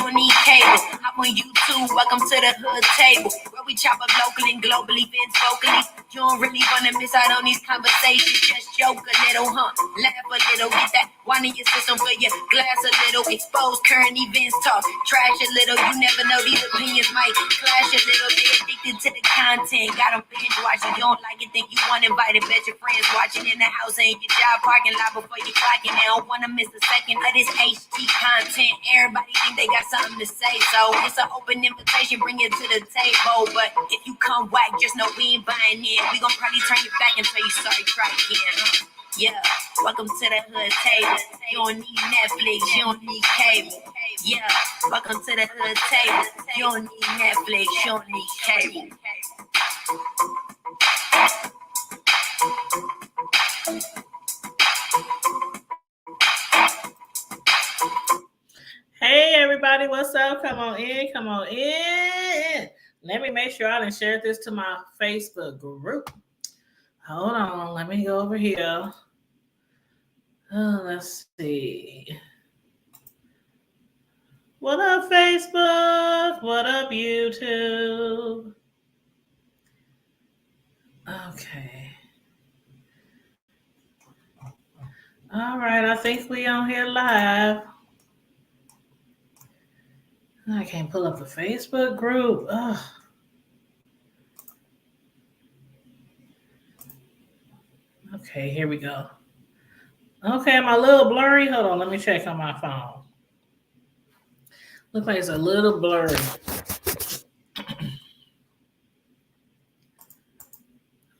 don't need cable. Hop on YouTube, welcome to the hood table, where we chop up local and global events vocally. You don't really wanna miss out on these conversations. Just joke a little, laugh a little, get that wine in your system, fill your glass a little, expose current events, talk trash a little. You never know, these opinions might clash a little. They addicted to the content, got them binge watching. You don't like it, think you uninvited, bet your friends watching in the house and your job parking lot before you clocking. They don't wanna miss a second of this HD content. Everybody think they got something to say, so it's an open invitation, bring it to the table. But if you come whack, just know we ain't buying in. We gon' probably turn you back until you sorry, try again. Yeah, welcome to the hood table. You don't need Netflix, you don't need cable. Yeah, welcome to the hood table. You don't need Netflix, you don't need cable. Hey everybody, what's up? Come on in, come on in. Let me make sure I done shared this to my Facebook group. Hold on, let me go over here. Let's see. What up, Facebook? What up, YouTube? Okay. All right, I think we on here live. I can't pull up the Facebook group. Ugh. Okay, here we go. Okay, am I a little blurry? Hold on, let me check on my phone. Looks like it's a little blurry.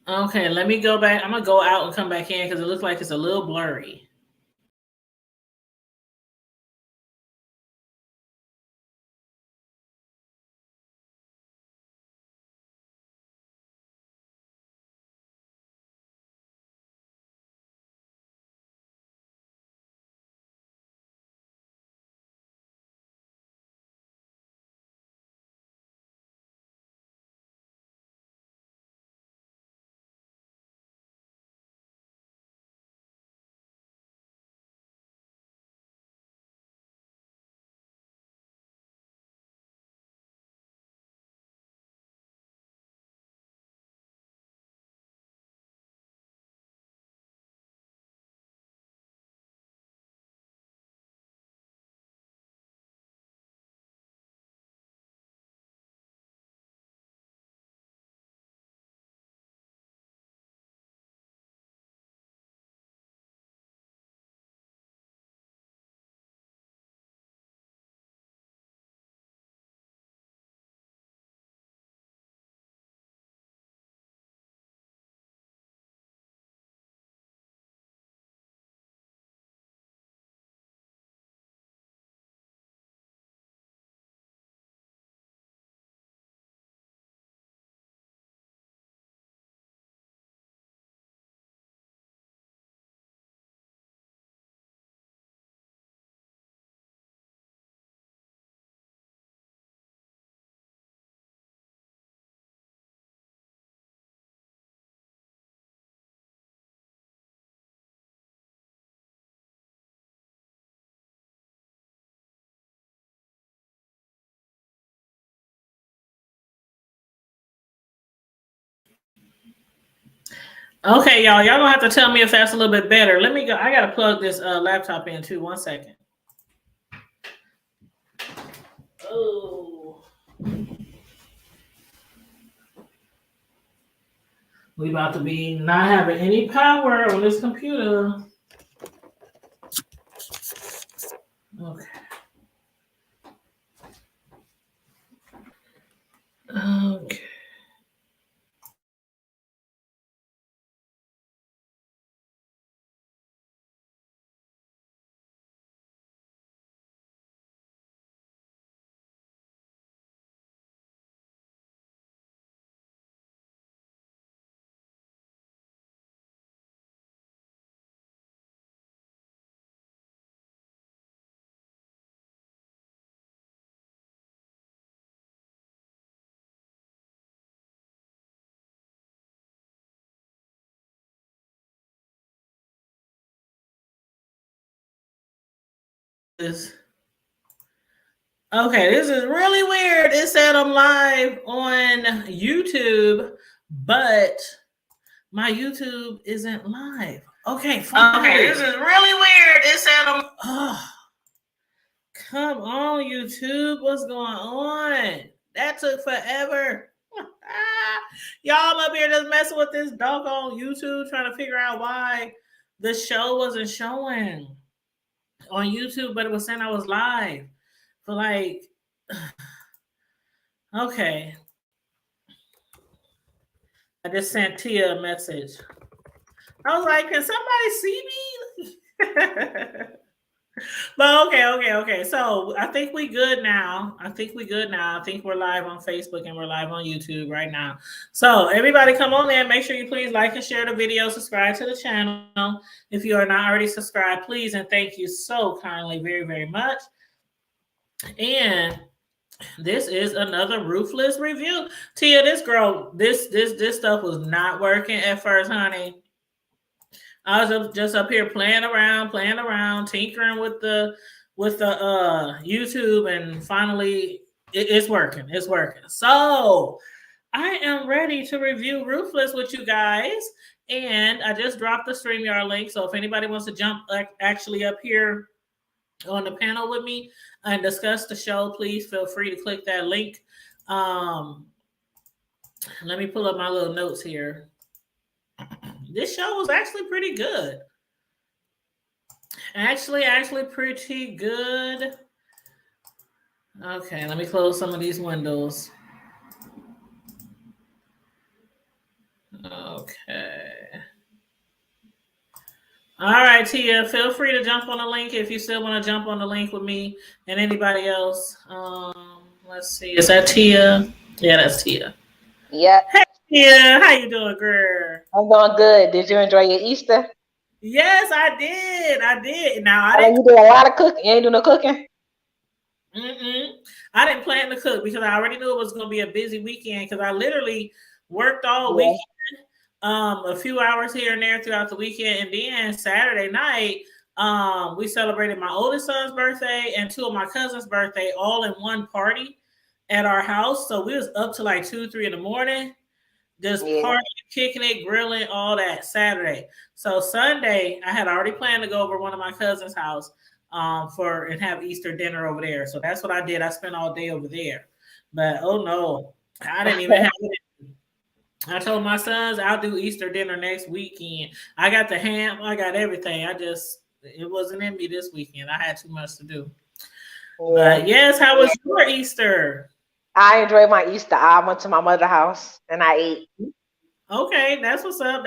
Okay, let me go back. I'm going to go out and come back in because it looks like it's a little blurry. Okay, y'all gonna have to tell me if that's a little bit better. Let me go. I gotta plug this laptop in too. 1 second. Oh, we about to be not having any power on this computer. Okay. Okay. This. Okay, this is really weird. It said I'm live on YouTube, but my YouTube isn't live. Okay, Okay, finally. this is really weird. It said I'm. Oh, come on, YouTube. What's going on? That took forever. Y'all up here just messing with this doggone YouTube, trying to figure out why the show wasn't showing on YouTube, but it was saying I was live for like, okay. I just sent Tia a message. I was like, can somebody see me? But okay. So I think we good now. I think we're live on Facebook and we're live on YouTube right now. So everybody come on in. Make sure you please like and share the video. Subscribe to the channel. If you are not already subscribed, please and thank you so kindly, very, very much. And this is another Ruthless review. Tia, this girl, this stuff was not working at first, honey. I was just up here playing around, tinkering with the YouTube, and finally it's working. It's working. So I am ready to review Ruthless with you guys. And I just dropped the StreamYard link. So if anybody wants to jump actually up here on the panel with me and discuss the show, please feel free to click that link. Let me pull up my little notes here. This show was actually pretty good. Actually pretty good. Okay, let me close some of these windows. Okay. All right, Tia, feel free to jump on the link if you still want to jump on the link with me and anybody else. Let's see. Is that Tia? Yeah, that's Tia. Yep. Hey, Tia. How you doing, girl? I'm doing good. Did you enjoy your Easter? Yes, I did. Now, I know you did a lot of cooking. You ain't do no cooking? I didn't plan to cook because I already knew it was going to be a busy weekend because I literally worked all weekend. A few hours here and there throughout the weekend, and then Saturday night, we celebrated my oldest son's birthday and two of my cousins' birthday all in one party at our house. So we was up to like 2-3 in the morning, just partying, kicking it, grilling, all that Saturday. So Sunday, I had already planned to go over one of my cousins' house and have Easter dinner over there. So that's what I did. I spent all day over there. But oh no, I didn't even have it. I told my sons I'll do Easter dinner next weekend. I got the ham, I got everything. It wasn't in me this weekend. I had too much to do. Yeah. But yes, how was your Easter? I enjoyed my Easter. I went to my mother's house and I ate. Okay, that's what's up.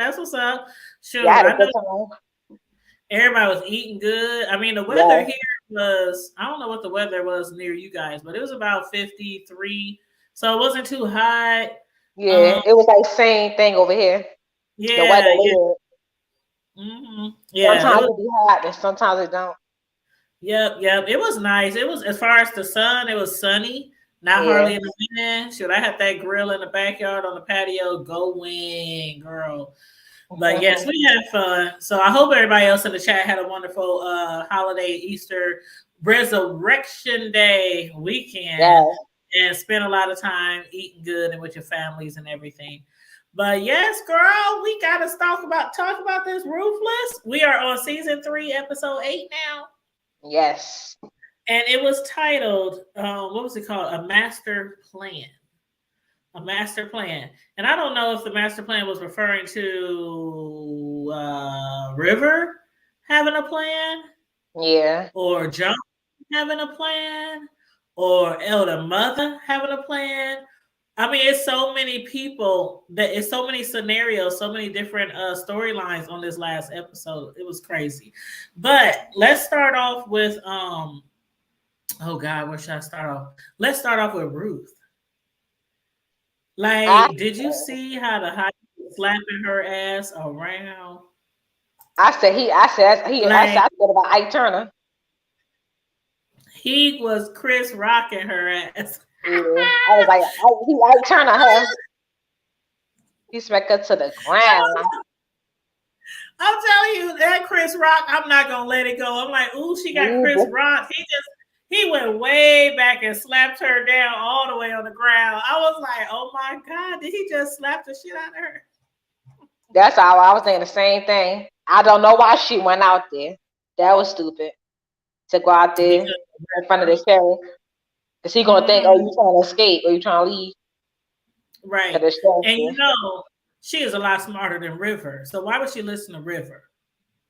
Sure, yeah, I know everybody was eating good. I mean, the weather here was, I don't know what the weather was near you guys, but it was about 53. So it wasn't too hot. Yeah, it was like same thing over here. Yeah, the weather weird. Yeah, sometimes it be hot and sometimes it don't. Yep. It was nice. It was, as far as the sun, it was sunny. Not hardly in the wind. Should I had that grill in the backyard on the patio going, girl? But yes, we had fun. So I hope everybody else in the chat had a wonderful holiday, Easter, Resurrection Day weekend. And spent a lot of time eating good and with your families and everything. But yes, girl, we gotta talk about this Ruthless. We are on season 3, episode 8 now. Yes. And it was titled, what was it called? A Master Plan. A Master Plan. And I don't know if the Master Plan was referring to River having a plan. Yeah. Or John having a plan. Or Elder Mother having a plan. I mean, it's so many people, it's so many scenarios, so many different storylines on this last episode. It was crazy. But let's start off with, oh God, where should I start off? Let's start off with Ruth. Like, did you see how the hot was slapping her ass around? I said about Ike Turner. He was Chris rocking her ass. Yeah. I was like, Ike Turner her. He smacked her to the ground. I'm telling you, that Chris Rock, I'm not gonna let it go. I'm like, ooh, she got Chris Rock. He went way back and slapped her down all the way on the ground. I was like, oh my God, did he just slap the shit out of her? That's how I was saying the same thing. I don't know why she went out there. That was stupid. To go out there in front of the sheriff. Because he going to think, oh, you trying to escape or you trying to leave. Right. And you know, she is a lot smarter than River. So why would she listen to River?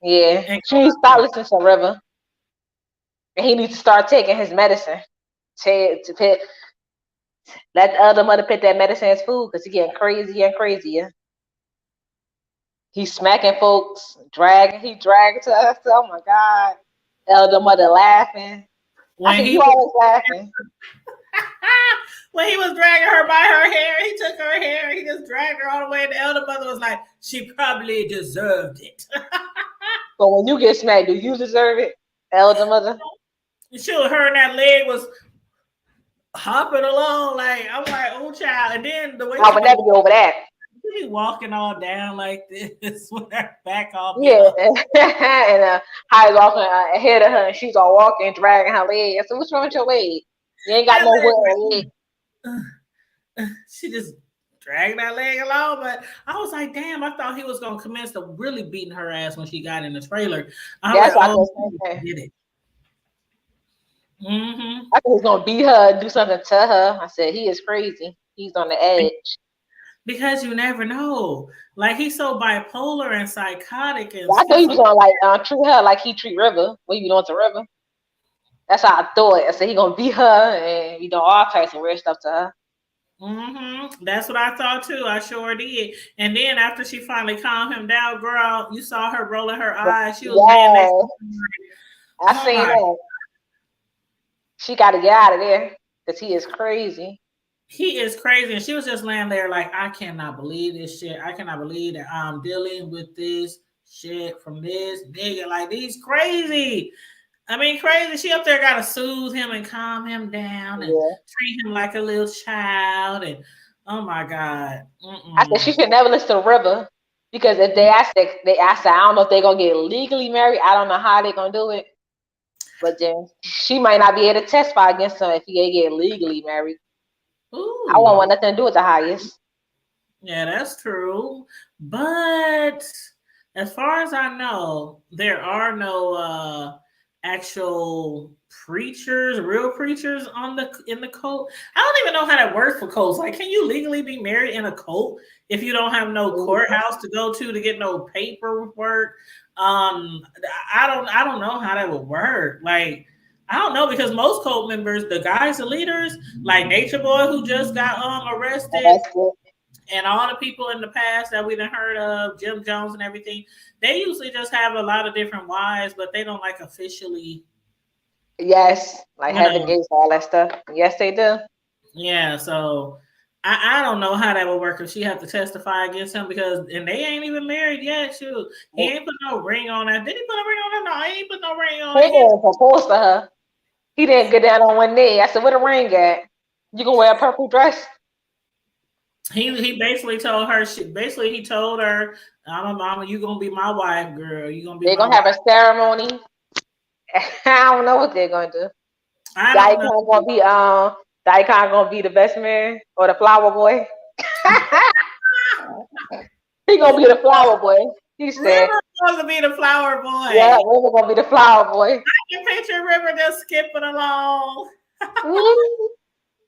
Yeah. She needs to start listening to River. And he needs to start taking his medicine. Let the other mother put that medicine as food because he's getting crazier and crazier. He's smacking folks, he dragging to us. Oh my God. Elder mother laughing. You always laughing. When he was dragging her by her hair, he took her hair, he just dragged her all the way, and the elder mother was like, she probably deserved it. But when you get smacked, do you deserve it, elder mother? Sure, her and that leg was hopping along, like, I'm like, oh child. And then the way I would never get over that. She be walking all down like this with her back all and Hyde's walking ahead of her, and she's all walking, dragging her leg. I said, what's wrong with your leg? You ain't got no leg. She just dragged that leg along, but I was like, damn, I thought he was gonna commence to really beating her ass when she got in the trailer. That's what I did it. I thought he was gonna beat her, do something to her. I said, he is crazy. He's on the edge. Because you never know. Like, he's so bipolar and psychotic. And I thought he was gonna treat her like he treat River. What you doing to River? That's how I thought. I said he gonna beat her and all types of weird stuff to her. That's what I thought too. I sure did. And then after she finally calmed him down, girl, you saw her rolling her eyes. She was laying next to I seen that. She got to get out of there because he is crazy. He is crazy. And she was just laying there like, I cannot believe this shit. I cannot believe that I'm dealing with this shit from this nigga. Like, he's crazy. I mean, crazy. She up there got to soothe him and calm him down and treat him like a little child. And oh my God. I said she should never listen to River because if I said, I don't know if they're going to get legally married. I don't know how they're going to do it. But then she might not be able to testify against him if he get legally married. Ooh. I won't want nothing to do with the highest. Yeah, that's true. But as far as I know, there are no actual preachers, real preachers in the cult. I don't even know how that works for cults. Like, can you legally be married in a cult if you don't have no courthouse to go to get no paperwork? I don't know how that would work. Like, I don't know, because most cult members, the guys, the leaders, like Nature Boy, who just got arrested, and all the people in the past that we done heard of, Jim Jones and everything, they usually just have a lot of different wives, but they don't like officially. Yes, like having gays, all that stuff. Yes, they do. Yeah, so I don't know how that would work if she had to testify against him and they ain't even married yet. Shoot, he ain't put no ring on that. Did he put a ring on her? No, he ain't put no ring on her. He didn't propose to her. He didn't get down on one knee. I said, "Where the ring at? You gonna wear a purple dress?" He basically told her. He told her, "I'm a mama. You gonna be my wife, girl. You gonna be." They're gonna have a ceremony. I don't know what they're gonna do. Daikon gonna be the best man or the flower boy. He gonna be the flower boy. He said River wants to be the flower boy. Yeah, River gonna be the flower boy. I can picture River just skipping along.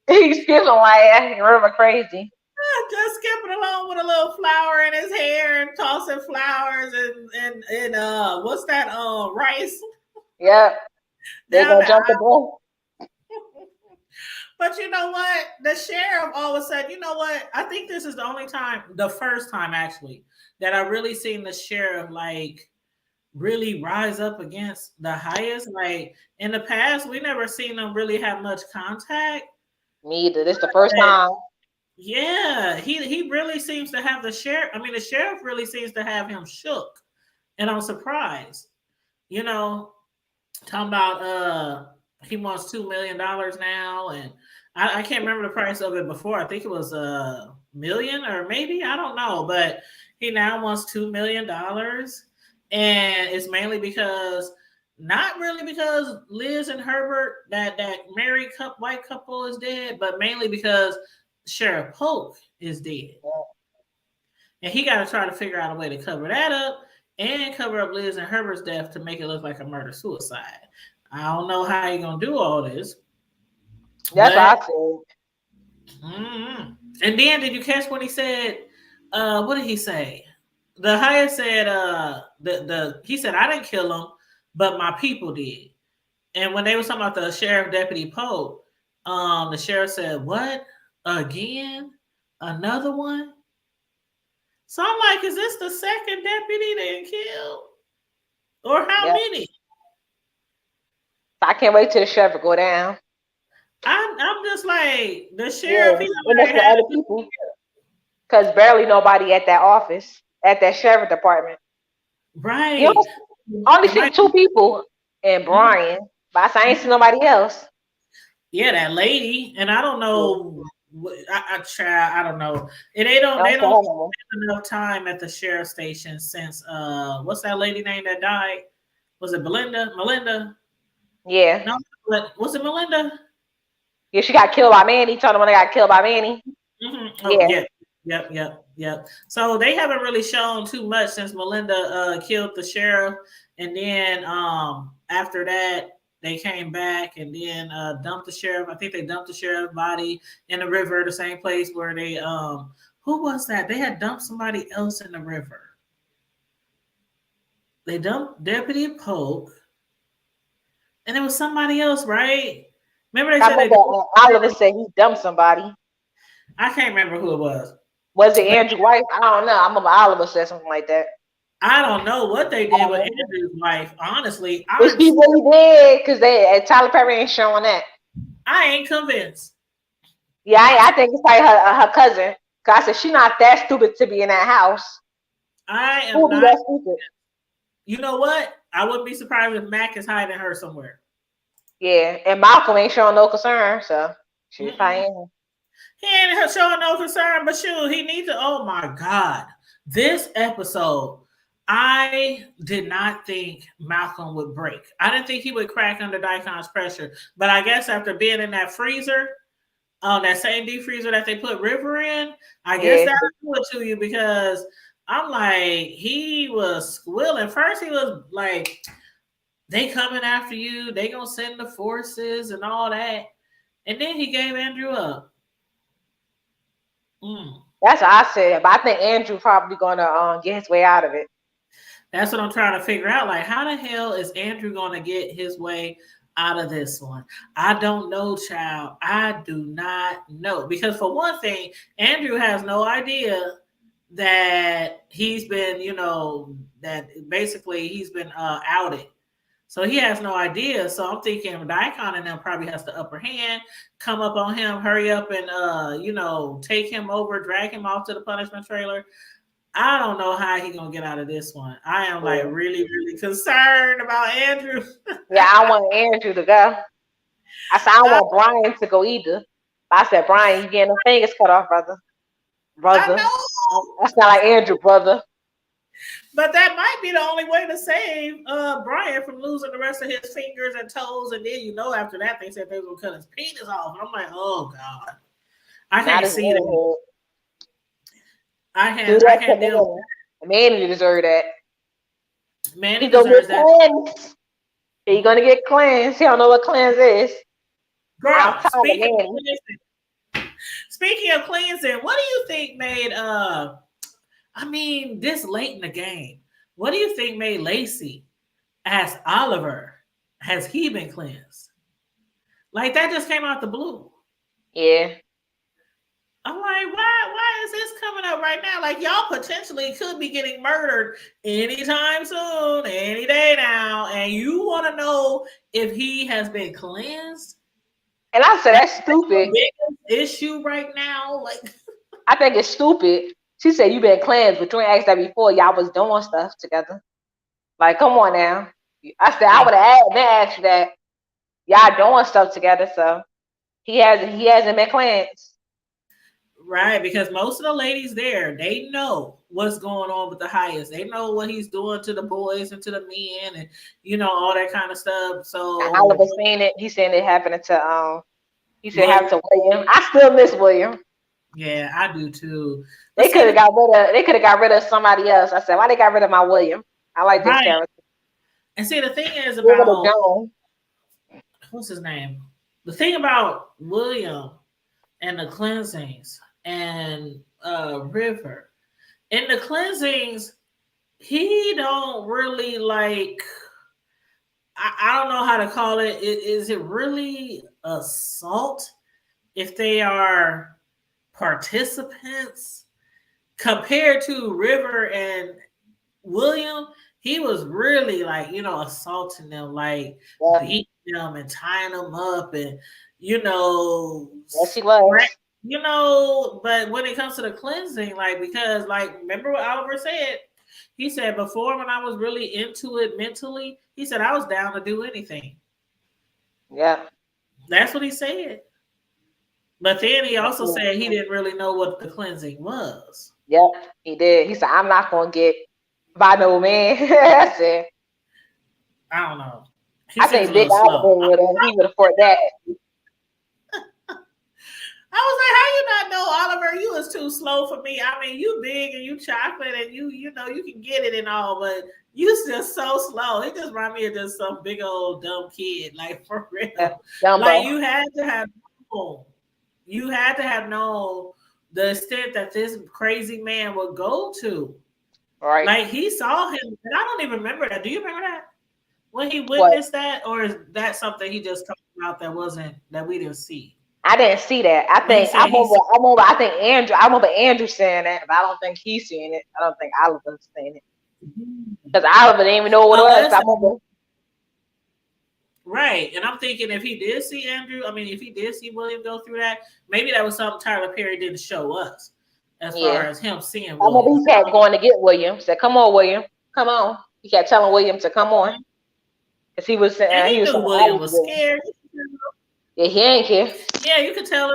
He's skipping like River crazy. Just skipping along with a little flower in his hair and tossing flowers and what's that? Rice. Yep. They're gonna jump the ball. But you know what? The sheriff all of a sudden, you know what? I think this is the first time actually, that I really seen the sheriff like really rise up against the highest. Like, in the past, we never seen them really have much contact. Me either. This is the first time. Yeah, he really seems to have the sheriff. I mean, the sheriff really seems to have him shook, and I'm surprised. You know, talking about he wants $2 million now, and I can't remember the price of it before. I think it was $1 million, or maybe, I don't know, but he now wants $2 million, and it's mainly because Not really because Liz and Herbert, that married white couple, is dead, but mainly because Sheriff Polk is dead, and he got to try to figure out a way to cover that up and cover up Liz and Herbert's death to make it look like a murder suicide. I don't know how he gonna do all this, That's what I but said. And then did you catch when he said, what did he say? The higher said, he said, I didn't kill him, but my people did. And when they were talking about the sheriff deputy Pope, the sheriff said, what? Again? Another one? So I'm like, is this the second deputy they killed? Or how many? I can't wait till the sheriff go down. I'm just like, the sheriff, and that's for other people. Because barely nobody at that office, at that sheriff department. Right. You know, only seen 2 people and Brian, but I ain't seen nobody else. Yeah, that lady, and I don't know. I don't know. And they don't spend enough time at the sheriff station since what's that lady name that died? Was it Melinda? Yeah. No, was it Melinda? Yeah, she got killed by Manny. Told them when they got killed by Manny. Mm-hmm. Oh, yeah. Yep. So they haven't really shown too much since Melinda killed the sheriff, and then after that they came back and then dumped the sheriff. I think they dumped the sheriff's body in the river, the same place where they who was that? They had dumped somebody else in the river. They dumped Deputy Polk, and it was somebody else, right? Remember they said Oliver said he dumped somebody. I can't remember who it was. Was it Andrew's wife? I don't know. I remember Oliver said something like that. I don't know what they did with Andrew's wife. Honestly, which he really did because Tyler Perry ain't showing that. I ain't convinced. Yeah, I think it's like her cousin. Cause I said she's not that stupid to be in that house. I am not that stupid. You know what? I wouldn't be surprised if Mac is hiding her somewhere. Yeah, and Malcolm ain't showing no concern, so she's fine. He ain't showing no concern, but shoot, he needs to. Oh my God, this episode. I did not think Malcolm would break. I didn't think he would crack under Dicon's pressure. But I guess after being in that freezer, that same deep freezer that they put River in, I guess that'll do it to you because I'm like, he was squealing. First, he was like, they coming after you. They gonna send the forces and all that. And then he gave Andrew up. That's what I said. But I think Andrew probably gonna get his way out of it. That's what I'm trying to figure out. Like, how the hell is Andrew going to get his way out of this one? I don't know, child. I do not know. Because for one thing, Andrew has no idea that he's been, that basically he's been outed. So he has no idea. So I'm thinking Dicon and them probably has the upper hand, come up on him, hurry up and, take him over, drag him off to the punishment trailer. I don't know how he's gonna get out of this one. I am like really, really concerned about Andrew. Yeah, I want Andrew to go. I said I don't want Brian to go either. I said, Brian, you getting the fingers cut off, brother. Brother. That's not like Andrew, brother. But that might be the only way to save Brian from losing the rest of his fingers and toes. And then after that they said they were gonna cut his penis off. And I'm like, oh God. I can't see that. I can't deal with that. Manny deserve that. Manny deserves that. He's gonna get cleansed. He don't know what cleanse is. Girl, speaking of cleansing, what do you think made this late in the game, what do you think made Lacey ask Oliver, has he been cleansed? Like that just came out the blue. Yeah. I'm like, why is this coming up right now? Like y'all potentially could be getting murdered anytime soon, any day now, and you want to know if he has been cleansed? And I said that's stupid. Issue right now, like I think it's stupid. She said you've been cleansed, but you ain't asked that before. Y'all was doing stuff together. Like, come on now. I said I would have asked that. Y'all doing stuff together, so he hasn't been cleansed. Right, because most of the ladies there, they know what's going on with the highest. They know what he's doing to the boys and to the men, and all that kind of stuff. So Oliver saying it. He's saying it happened to He said it William, happened to William. I still miss William. yeah, I do too. They But could see, have got rid of. They could have got rid of somebody else. I said, why they got rid of my William? I like this right, character. and see, the thing is Give it to about Joan. what's his name? The thing about William and the cleansings and River in the cleansings, he don't really like. I don't know how to call it. Is it really assault if they are participants compared to River and William? He was really like, assaulting them, like beating them and tying them up and, Yes, he was. but when it comes to the cleansing, like, because like, remember what Oliver said? He said before when I was really into it mentally, he said I was down to do anything. Yeah. That's what he said. But then he also said he didn't really know what the cleansing was. Yep, he did. He said, I'm not going to get by no man. I said, I don't know. I think Big Oliver he would afford that. I was like, how you not know, Oliver? You was too slow for me. I mean, you big and you chocolate and you can get it and all, but you just so slow. He just remind me of just some big old dumb kid, like for real. Like you had to have known the extent that this crazy man would go to. Right. Like he saw him, and I don't even remember that. Do you remember that? When he witnessed that, or is that something he just talked about that we didn't see? I didn't see that. I remember Andrew saying that, but I don't think he's seeing it. I don't think Oliver's saying it. Because Oliver didn't even know what it was. I remember. Right. And I'm thinking if he did see William go through that, maybe that was something Tyler Perry didn't show us as far as him seeing William. I remember he kept going to get William. Said, come on, William. Come on. He kept telling William to come on. Because he was saying, he knew William was scared. Yeah, he ain't care. Yeah, you could tell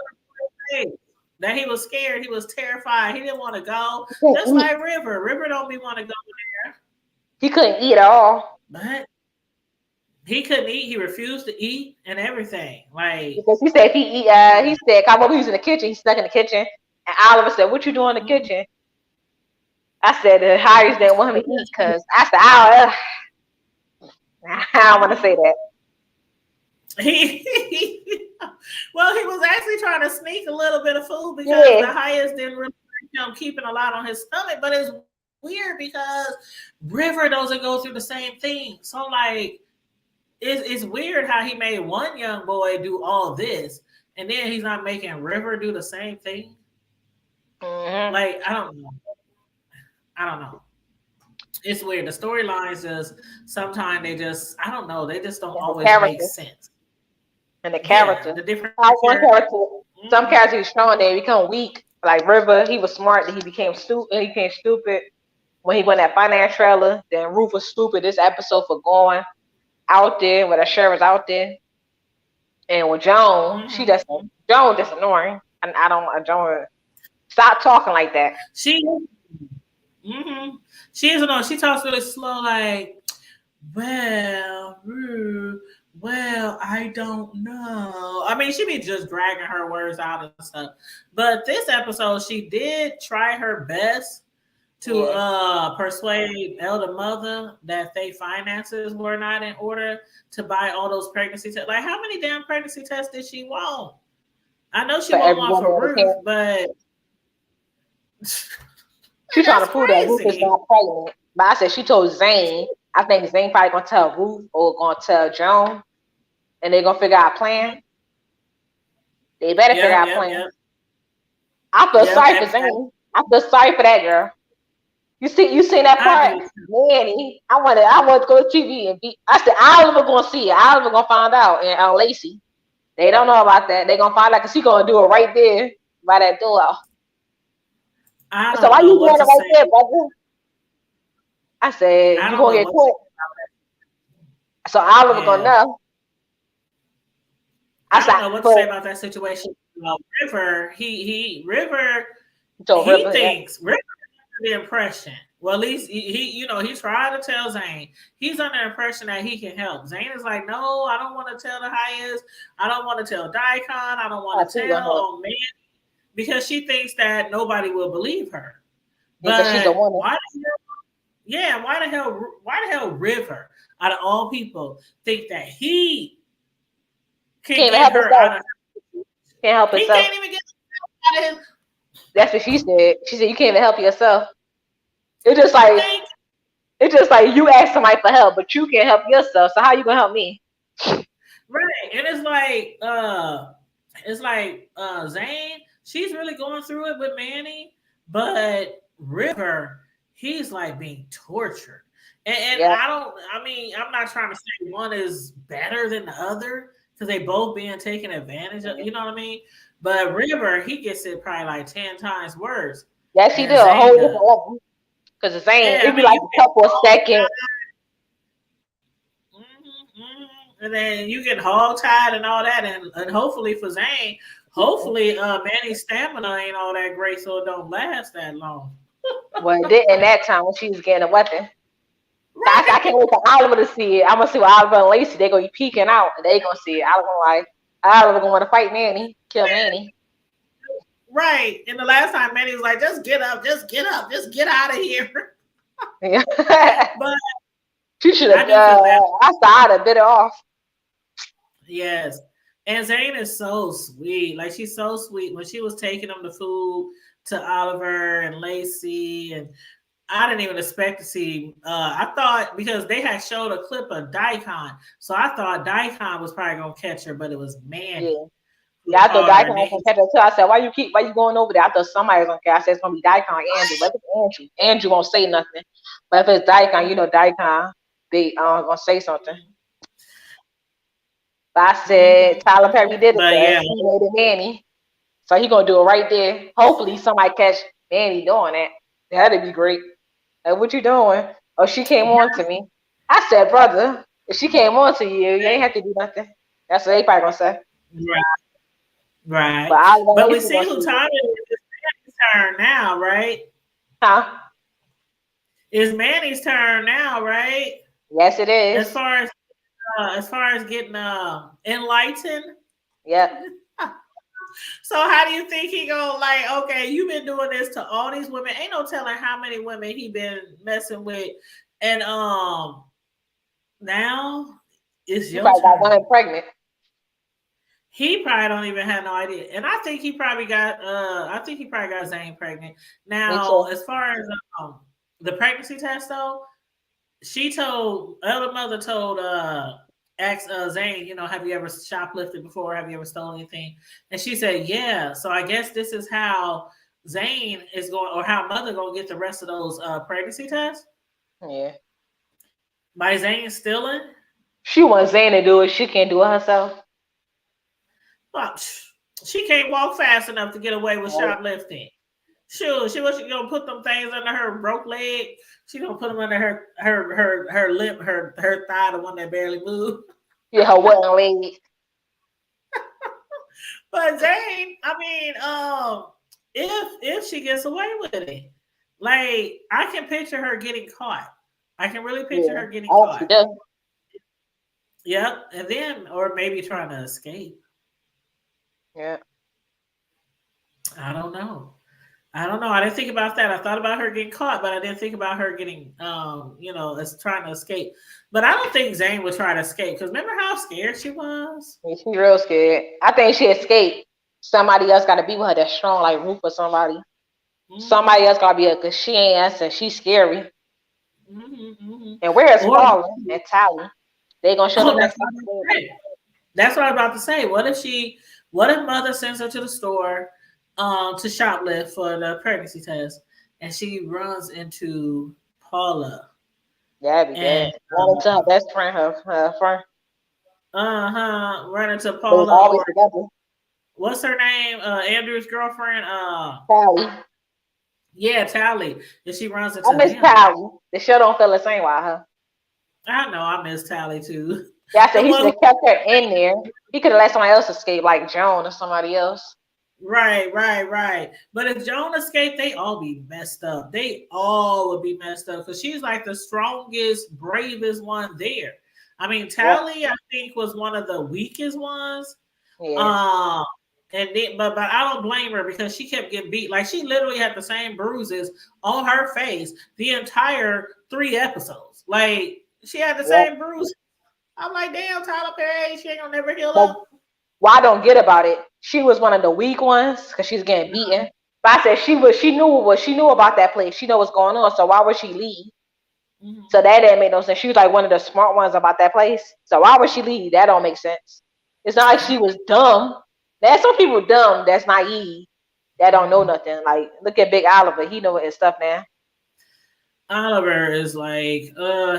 that he was scared. He was terrified. He didn't want to go. Just like River. River don't want to go there. He couldn't eat at all. But he couldn't eat. He refused to eat and everything. Like because he said if he eat, he said, "I remember he was in the kitchen. He stuck in the kitchen." And Oliver said, "What you doing in the kitchen?" I said the Harris didn't want him to eat because I said, I don't want to say that. Well, he was actually trying to sneak a little bit of food because the highest didn't really like him keeping a lot on his stomach. But it's weird because River doesn't go through the same thing. So like, it's weird how he made one young boy do all this, and then he's not making River do the same thing. Mm-hmm. Like, I don't know. It's weird. The storylines just sometimes they just don't always make sense. And the character, the different some characters strong, they become weak. Like River, he was smart, then he became stupid. He became stupid when he went that finance trailer. Then Ruth was stupid this episode for going out there when the sheriff was out there. And with Joan, Joan just annoying. And I don't want Joan. Stop talking like that. She is annoying. She talks really slow, like, well, I don't know. I mean, she be just dragging her words out and stuff. But this episode, she did try her best to persuade Elder Mother that they finances were not in order to buy all those pregnancy tests. Like, how many damn pregnancy tests did she want? I know she want one for Ruth, but she's trying to prove that Ruth is not pregnant. But I said she told Zane. I think Zane probably gonna tell Ruth or gonna tell Joan, and they're gonna figure out a plan. They better figure out a plan. Yeah. I feel sorry for Zane. I feel sorry for that girl. You seen that part? Manny, I want to go to TV and be. I said Oliver gonna see it. Oliver gonna find out, and Lacey. They don't know about that. They gonna find out because she gonna do it right there by that door. So why you doing it right there, brother? I said you gonna get caught. So Oliver gonna know. I don't know what to say about that situation. River, River, So he River, yeah. thinks River the impression. Well, at least he he tried to tell Zane. He's under the impression that he can help. Zane is like, no, I don't want to tell the highest. I don't want to tell Daikon. I don't want to tell man, because she thinks that nobody will believe her. Because she's a woman. Why the hell River, out of all people, think that he can get her out of her? Can't help himself. He can't even get her out of his. That's what she said. She said you can't even help yourself. It's just like you ask somebody for help, but you can't help yourself. So how you gonna help me? Right. And it's like Zane, she's really going through it with Manny, but River, he's like being tortured. And I'm not trying to say one is better than the other because they both being taken advantage of, you know what I mean? But River, he gets it probably like 10 times worse. Yes, he did a whole different level. Because Zane, it'd be like a couple of seconds. And then you get hog tied and all that, and hopefully for Zane, Manny's stamina ain't all that great, so it don't last that long. Well, it did in that time when she was getting a weapon. Right. I can't wait for Oliver to see it. I'm gonna see what Oliver and Lacey, they're gonna be peeking out and they gonna see it. Oliver gonna want to fight Manny, kill Manny. Right. And the last time Manny was like, just get up, just get out of here. Yeah. But she should have I started bit it off. Yes. And Zane is so sweet. Like, she's so sweet. When she was taking them the food to Oliver and Lacey, and I didn't even expect to see. I thought, because they had showed a clip of Daikon, so I thought Daikon was probably gonna catch her, but it was Manny. Yeah, I thought Daikon was gonna catch her too. I said, why you going over there? I thought somebody was gonna catch. I said it's gonna be Daikon or Andrew. But if it's Andrew won't say nothing. But if it's Daikon, you know Daikon, they gonna say something. But I said Tyler Perry did it. He made it Manny, so he gonna do it right there. Hopefully somebody catch Manny doing that. That'd be great. Like, what you doing? Oh, she came on to me. I said, brother, if she came on to you, you ain't have to do nothing. That's what they probably gonna say. Right. But we see who Tanya is. It's Manny's turn now, right? Huh? It's Manny's turn now, right? Yes, it is. As far as getting enlightened. Yep. So how do you think he gonna, like, okay, you've been doing this to all these women. Ain't no telling how many women he been messing with. And now it's your turn. Got one pregnant. He probably don't even have no idea. And I think he probably got Zane pregnant. Now, as far as the pregnancy test though, elder mother told asked Zane, you know, have you ever shoplifted before? Have you ever stolen anything? And she said, yeah. So I guess this is how Zane is going, or how mother gonna get the rest of those pregnancy tests. Yeah. By Zane stealing? She wants Zane to do it. She can't do it herself. Well, she can't walk fast enough to get away with shoplifting. Sure, she gonna put them things under her broke leg. She gonna put them under her lip, her thigh, the one that barely moved. Yeah, her wooden leg. But Zane, I mean, if she gets away with it, like, I can picture her getting caught. I can really picture her getting caught. Yep, and then, or maybe trying to escape. Yeah. I don't know. I didn't think about that. I thought about her getting caught, but I didn't think about her getting, as trying to escape. But I don't think Zane would try to escape, because remember how scared she was? Yeah, she's real scared. I think she escaped. Somebody else got to be with her that's strong, like Ruth or somebody. Mm-hmm. Somebody else got to be her, because she ain't us and she's scary. Mm-hmm. And where's Paula and Tanya? They gonna show them next time. That's what I'm about to say. What if mother sends her to the store to shoplift for the pregnancy test, and she runs into Paula? That'd be bad. Run into her best friend, her friend. Run into Paula. Always together. What's her name? Andrew's girlfriend. Tally. Yeah, Tally. And she runs into. I miss Tally. The show don't feel the same without her. I know. I miss Tally too. Yeah, I said he should have kept her in there. He could have let somebody else escape, like Joan or somebody else. Right. But if Joan escaped, they all be messed up. They all would be messed up because she's like the strongest, bravest one there. I mean, Yep. Tally, I think, was one of the weakest ones. Yeah. Um, and then, but I don't blame her because she kept getting beat. Like she literally had the same bruises on her face the entire 3 episodes. Like she had the Yep. same bruise. I'm like, damn, Tyler Perry, she ain't gonna never heal But up. what I don't get about it, she was one of the weak ones because she's getting beaten. But I said she knew about that place. She know what's going on. So why would she leave? Mhm. So that didn't make no sense. She was like one of the smart ones about that place. So why would she leave? That don't make sense. It's not like she was dumb. There's some people dumb that's naive that don't know nothing. Like look at Big Oliver, he know his stuff now. Oliver is like,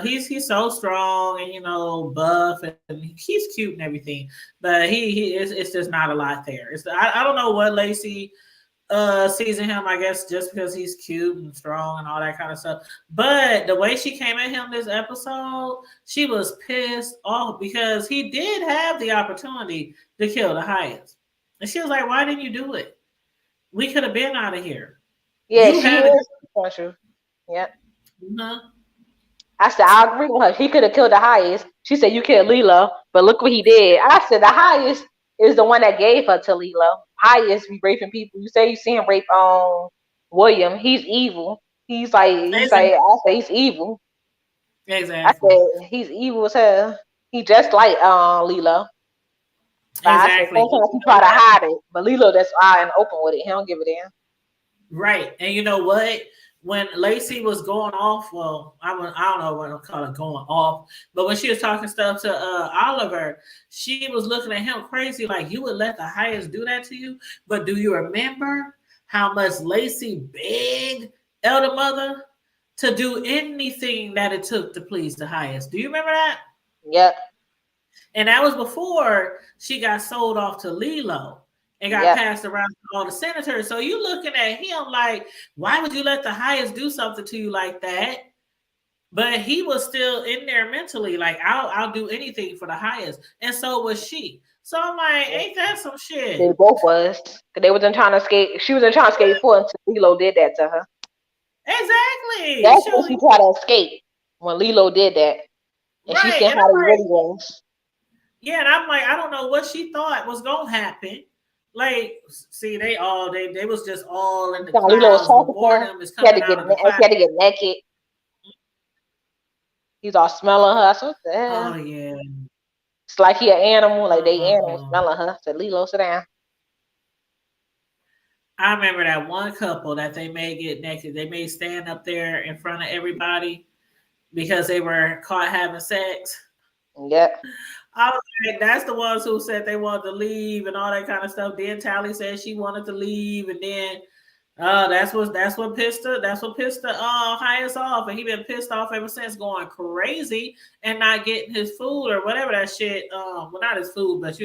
he's so strong and buff and he's cute and everything, but he is it's just not a lot there. I don't know what Lacey sees in him. I guess just because he's cute and strong and all that kind of stuff. But the way she came at him this episode, she was pissed off because he did have the opportunity to kill the highest, and she was like, "Why didn't you do it? We could have been out of here. Yeah, You she had it." is true. Yeah. Uh-huh. I said, I agree with her. He could have killed the highest. She said, you killed Lilo, but look what he did. I said, the highest is the one that gave her to Lilo. Highest be raping people. You say you see him rape William. He's evil. I said, he's evil. I Exactly. said, he's evil as hell. He just like Lilo. But I said, Exactly. sometimes he try to hide it. But Lilo that's out and open with it. He don't give a damn. Right. And you know what? When Lacey was going off, well, I don't know what I call it going off, but when she was talking stuff to Oliver, she was looking at him crazy, like you would let the highest do that to you. But do you remember how much Lacey begged Elder Mother to do anything that it took to please the highest? Do you remember that? Yep. And that was before she got sold off to Lilo and got Yep. passed around to all the senators. So you looking at him like, why would you let the highest do something to you like that? But he was still in there mentally, like I'll do anything for the highest, and so was she. So I'm like, ain't that some They shit? both was. Cause they wasn't trying to skate. She wasn't trying to skate before until Lilo did that to her. Exactly. That's when she tried to escape when Lilo did that, and she Right. seen And how I'm they like, really was. yeah, and I'm like, I don't know what she thought was gonna happen. Like, see, they was just all in the How Lilo was clouds. The talking to her, boredom is coming out of the she clouds. had to get naked. He's all smelling her. I said, what the Oh hell? yeah. It's like he an animal, like they animals Uh-uh. smelling her. I said, Lilo, sit down. I remember that one couple that they made get naked. They made stand up there in front of everybody because they were caught having sex. Yep. I was like, that's the ones who said they wanted to leave and all that kind of stuff. Then Tally said she wanted to leave, and then that's what pissed the highest off, and he been pissed off ever since, going crazy and not getting his food or whatever that shit. Well, not his food, but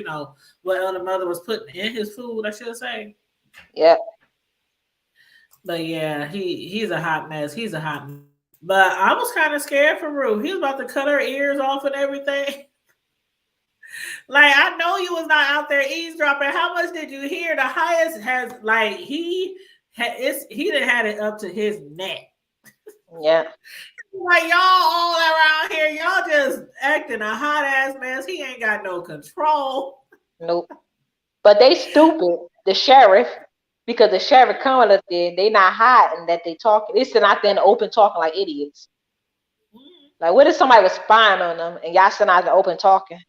what other mother was putting in his food, I should say. Yep. But yeah, he's a hot mess. He's a hot mess. But I was kind of scared for Rue. He was about to cut her ears off and everything. Like, I know you was not out there eavesdropping. How much did you hear? The highest has like he done had it up to his neck. Yeah. Like, y'all all around here, y'all just acting a hot ass mess. He ain't got no control. Nope. But they stupid. The sheriff, because the sheriff coming up there, they not hiding that they talking. They sitting out there in the open talking like idiots. Like, what if somebody was spying on them and y'all sitting out in the open talking?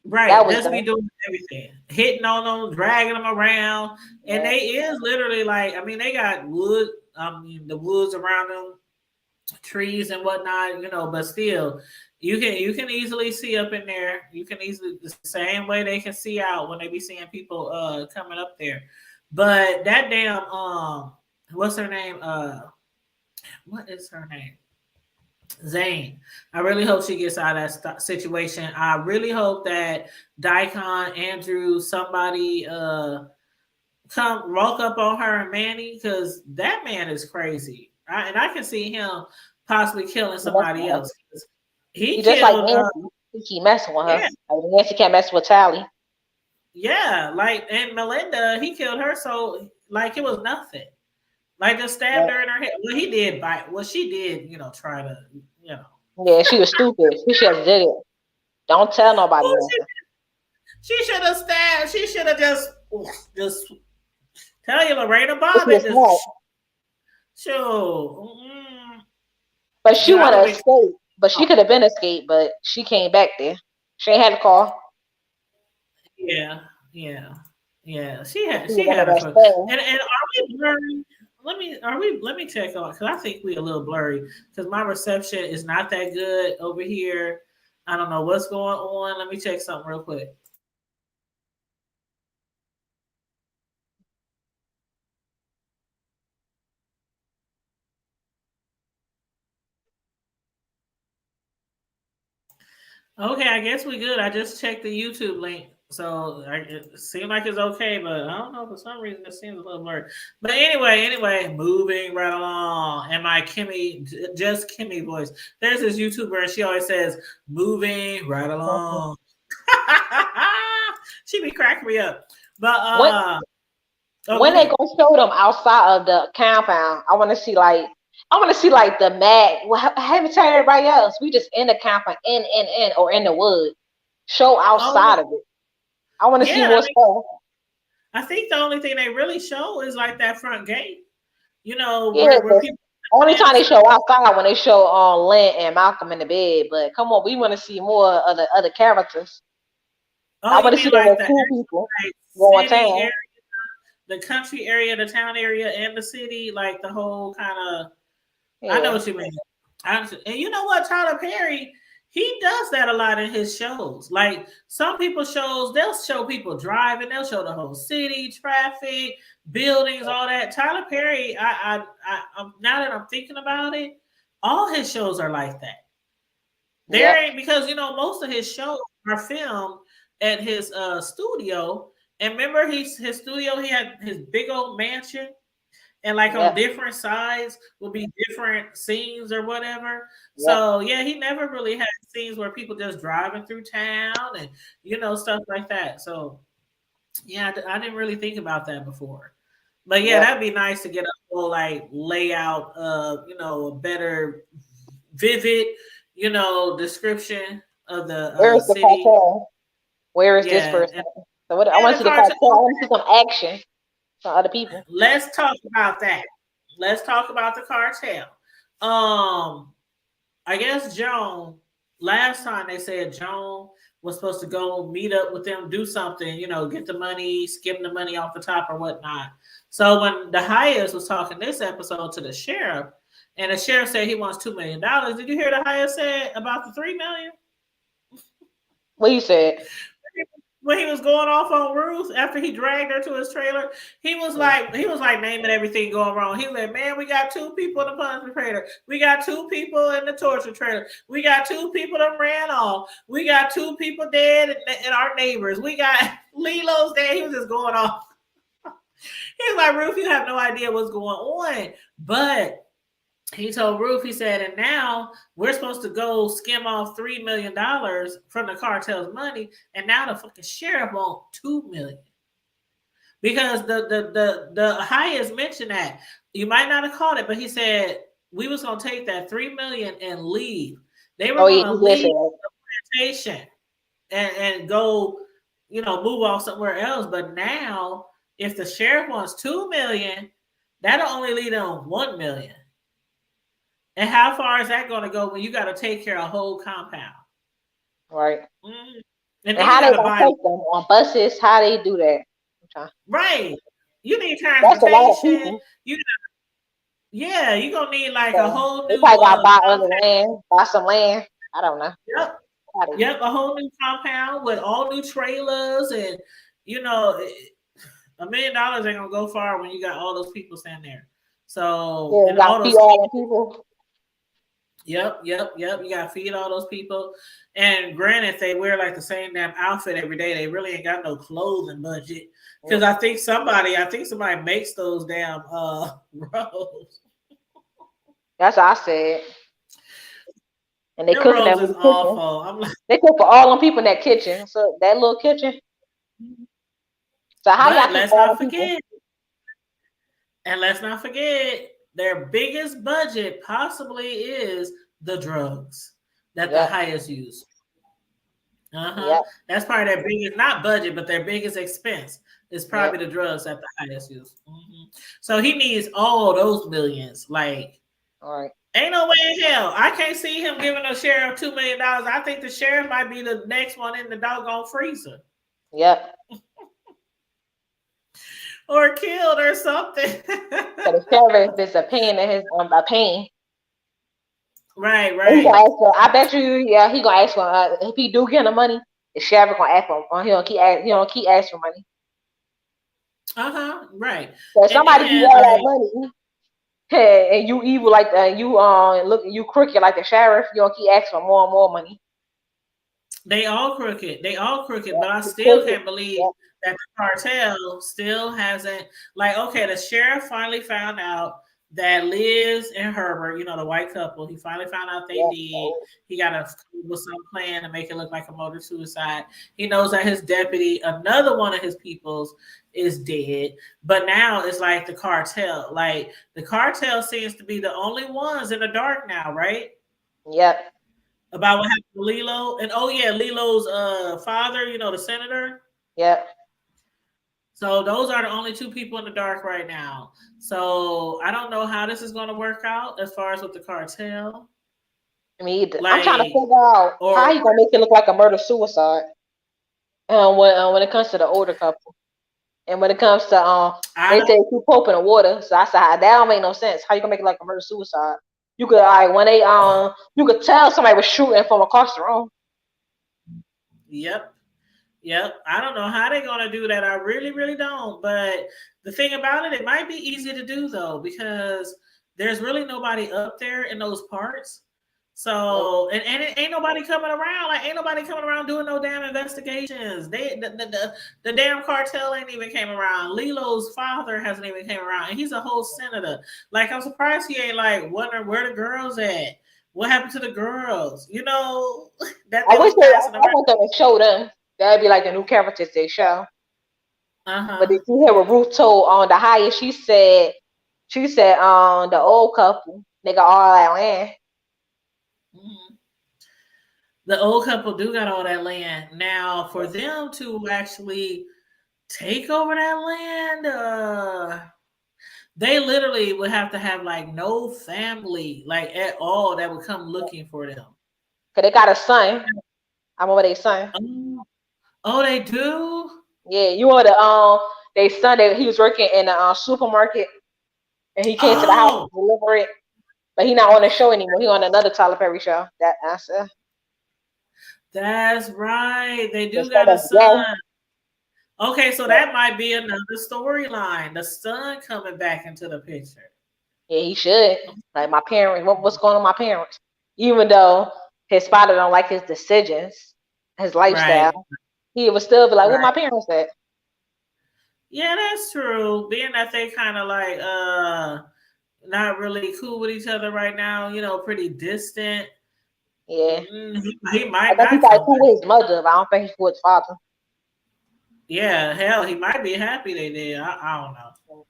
That Right, was just be dumb. doing everything, hitting on them, dragging them around, and Yeah. they is literally like, I mean, they got wood, the woods around them, trees and whatnot, but still, you can easily see up in there. You can easily the same way they can see out when they be seeing people coming up there. But that damn what's her name? What is her name? Zane. I really hope she gets out of that situation. I really hope that Daikon, Andrew, somebody come walk up on her and Manny, because that man is crazy. And I can see him possibly killing He messing somebody with her. else. He He just like killed Nancy. He keep messing with her. yeah, Like Nancy can't mess with Tally. Yeah, like and Melinda, he killed her so like it was nothing. Like just stabbed Yeah, her in her head. Well, he did bite. Well, she did, try to, you know. yeah, she was stupid. She just did it. Don't tell nobody Oh, nothing. she should have stabbed. She should have just tell you Lorena But she Bobbitt was smart. just sure. But she Yeah, I want would to have been. escape. But she could have been escaped, but she came back there. She ain't had to call. Yeah, yeah, yeah. But she was She one of had a that fun. stuff. And are we blurry? Let me check on because I think we a little blurry because my reception is not that good over here. I don't know what's going on. Let me check something real quick. Okay, I guess we good. I just checked the YouTube link. So it seemed like it's okay, but I don't know for some reason it seems a little blurry. But anyway, moving right along. And my just Kimmy voice. There's this YouTuber and she always says, moving right along. She be cracking me up. But When oh go when they ahead. gonna show them outside of the compound? I want to see like the mag. Well, I haven't told everybody else. We just in the compound, in, or in the wood. Show Oh outside of it. I want to see yeah, more stuff. I think the only thing they really show is like that front gate. Yeah, Where 'cause people only stand time and they stuff. show outside when they show Lynn and Malcolm in the bed. But come on, we want to see more of the other characters. Oh, I you want to see mean the like little the cool actual people like going city area, town. the country area, the town area, and the city, like the whole kind of. I know Yeah, what you mean. And you know what, Tyler Perry, he does that a lot in his shows. Like some people shows, they'll show people driving, they'll show the whole city, traffic, buildings, all that. Tyler Perry, now that I'm thinking about it, all his shows are like that. There yep, ain't because most of his shows are filmed at his studio. And remember his studio, he had his big old mansion and like on yep, different sides will be different scenes or whatever. yep, So yeah, he never really had scenes where people just driving through town and stuff like that. So yeah, I didn't really think about that before. But yeah, yep. that'd be nice to get a whole like layout of a better vivid, description of the Where is the city. cartel? Where is this Yeah, person? and So what? I yeah, want to the see the cartel. cartel. I want to see some action from other people. Let's talk about that. Let's talk about the cartel. Um, I guess Joan. Last time they said Joan was supposed to go meet up with them, do something, get the money, skim the money off the top or whatnot. So when the Hayes was talking this episode to the sheriff, and the sheriff said he wants $2 million, did you hear the Hayes said about the 3 million? What you said? When he was going off on Ruth after he dragged her to his trailer, he was like naming everything going wrong. He was like, "Man, we got 2 people in the punishment trailer. We got 2 people in the torture trailer. We got 2 people that ran off. We got 2 people dead and our neighbors. We got Lilo's dead." He was just going off. He was like, "Ruth, you have no idea what's going on." But he told Ruth, he said, and now we're supposed to go skim off $3 million from the cartel's money, and now the fucking sheriff want 2 million because the highest mentioned that you might not have caught it, but he said we was gonna take that 3 million and leave. They were Oh yeah, gonna he did say leave that. the plantation and go, move off somewhere else. But now, if the sheriff wants 2 million, that'll only leave them 1 million. And how far is that going to go when you got to take care of a whole compound? Right. Mm. And And then you how they got to gonna buy take them on buses? How they do that? Okay. right. You need That's a lot of transportation. people. You yeah, you gonna need like a So whole they new probably gotta buy other compound. land, buy some land. I don't know Yep, how they do. yep, a whole new compound with all new trailers and you know $1 million ain't gonna go far when you got all those people standing there. So Yeah, you and gotta all feed those all the people. Yep. You gotta feed all those people. And granted, if they wear like the same damn outfit every day, they really ain't got no clothing budget. Because Mm. I think somebody makes those damn rolls. That's what I said. And they Them cooking rolls that is little kitchen. awful. I'm like, They cook for all them people in that kitchen. So that little kitchen. So how y'all But keep let's all not the people? forget, and let's not forget, their biggest budget possibly is the drugs that the Yep, highest use. Uh-huh. yep, That's probably their biggest, not budget, but their biggest expense is yep. probably the drugs at the highest use. So he needs all those millions. Like, All right. ain't no way in hell. I can't see him giving the sheriff $2 million. I think the sheriff might be the next one in the doggone freezer Yep. or killed or something. So the sheriff is a pain in his a pain. Right, And he gonna right. ask for. I bet you, yeah, he gonna ask for. If he do get the money, the sheriff gonna ask for. He don't keep. He don't keep asking for money. Uh-huh. Right. So if And somebody give you then all that like, money, and you evil like you look you crooked like the sheriff, you don't keep asking for more and more money. they all crooked. They all crooked, Yep, but I you still crooked. can't believe Yep, that the cartel still hasn't, like, okay, the sheriff finally found out that Liz and Herbert, the white couple, he finally found out they yep, did. He got a with some plan to make it look like a motor suicide. He knows that his deputy, another one of his peoples, is dead. But now it's like the cartel. Like the cartel seems to be the only ones in the dark now, right? yep, About what happened to Lilo. And oh yeah, Lilo's father, the senator. yep. So those are the only two people in the dark right now. So I don't know how this is going to work out as far as with the cartel. Me either. I'm trying to Like, figure out or how he gonna make it look like a murder suicide. When it comes to the older couple, and when it comes to I they don't. say keep Pope in the water. So I said that don't make no sense. How you gonna make it like a murder suicide? You could when they you could tell somebody was shooting from across the room. Yep. Yep. I don't know how they're going to do that. I really, really don't. But the thing about it, it might be easy to do though, because there's really nobody up there in those parts. Nope. So and it ain't nobody coming around. Like ain't nobody coming around doing no damn investigations. The damn cartel ain't even came around. Lilo's father hasn't even came around, and he's a whole senator. Like I'm surprised he ain't like wondering where the girls at. What happened to the girls? That I they wish was passing I around. want them to show them. That'd be like the new characters they show. Uh But huh. did you hear what Ruth told on the highest? She said the old couple they got all that land. Mm-hmm. The old couple do got all that land. Now, for them to actually take over that land, they literally would have to have like no family, like at all, that would come looking for them. Cause they got a son. I'm over their son. Oh, oh, they do. Yeah, you know they son he was working in a supermarket and he came to the house Oh, to deliver it. But he not on the show anymore. He on another Tyler Perry show. That answer. that's right. They The do son got a of yeah, son. Okay, so yeah, that might be another storyline. The son coming back into the picture. yeah, he should. Like my parents, what's going on with my parents? Even though his father don't like his decisions, his lifestyle, Right, he would still be like, "What right. my parents said." Yeah, that's true. Being that they kind of like not really cool with each other right now, pretty distant. Yeah, He I might think he not probably come cool back. with his mother, but I don't think he's cool with his father. Yeah, hell, he might be happy they did. I don't know.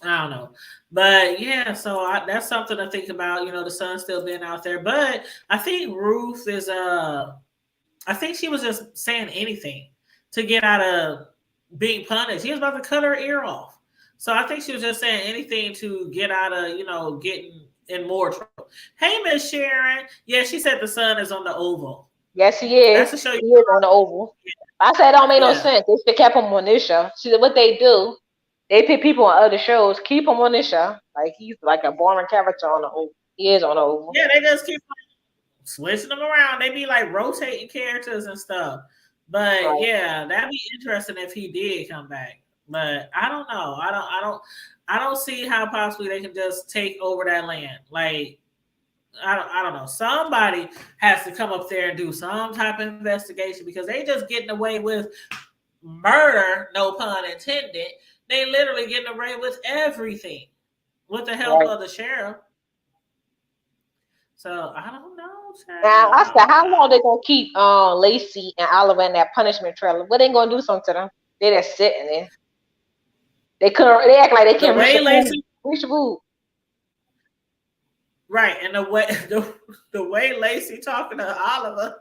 I don't know. But yeah, so that's something to think about, the sun still being out there. But I think Ruth is I think she was just saying anything to get out of being punished. He was about to cut her ear off. So I think she was just saying anything to get out of, getting in more trouble. Hey, Miss Sharon. Yeah, she said the sun is on the oval. Yes, he is. That's to show you. He is on the Oval. I said it don't make no Yeah. sense. They should kept him on this show. See what they do? They pick people on other shows, keep him on this show. Like he's like a boring character on the Oval. He is on the Oval. Yeah, they just keep switching them around. They be like rotating characters and stuff. But Right. yeah, that'd be interesting if he did come back. But I don't know. I don't see how possibly they can just take over that land. Like I don't know. Somebody has to come up there and do some type of investigation because they just getting away with murder, no pun intended. They literally getting away with everything with the help Right. of the sheriff. So I don't know, Now I child. said, how long they gonna keep Lacey and Oliver in that punishment trailer? What they gonna do something to them? They just sitting there. They couldn't. They act like they can't reach the food. Right, and the way Lacey talking to Oliver,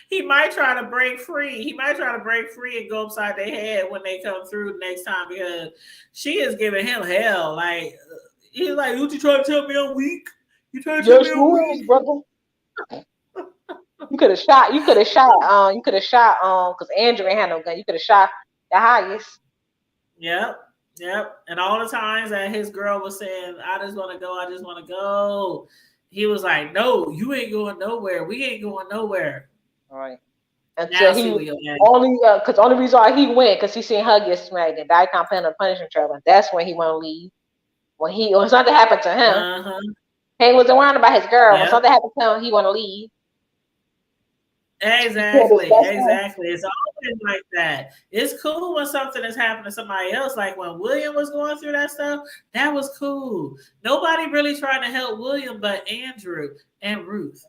he might try to break free. He might try to break free and go upside their head when they come through next time because she is giving him hell. Like he's like, "You trying to tell me I'm weak? You trying to tell me I'm weak, brother?" You could have shot. Because Andrew ain't had no gun. You could have shot the highest. Yep. And all the times that his girl was saying, I just want to go. He was like, no, you ain't going nowhere. We ain't going nowhere. All right. Until because only reason why he went, because he seen her get smacked and Daikon playing a punishment trap. That's when he want to leave. When something happened to him, he wasn't worrying about his girl. When something happened to him, he want to leave. Exactly. It's always like that. It's cool when something is happening to somebody else. Like when William was going through that stuff, that was cool. Nobody really tried to help William but Andrew and Ruth.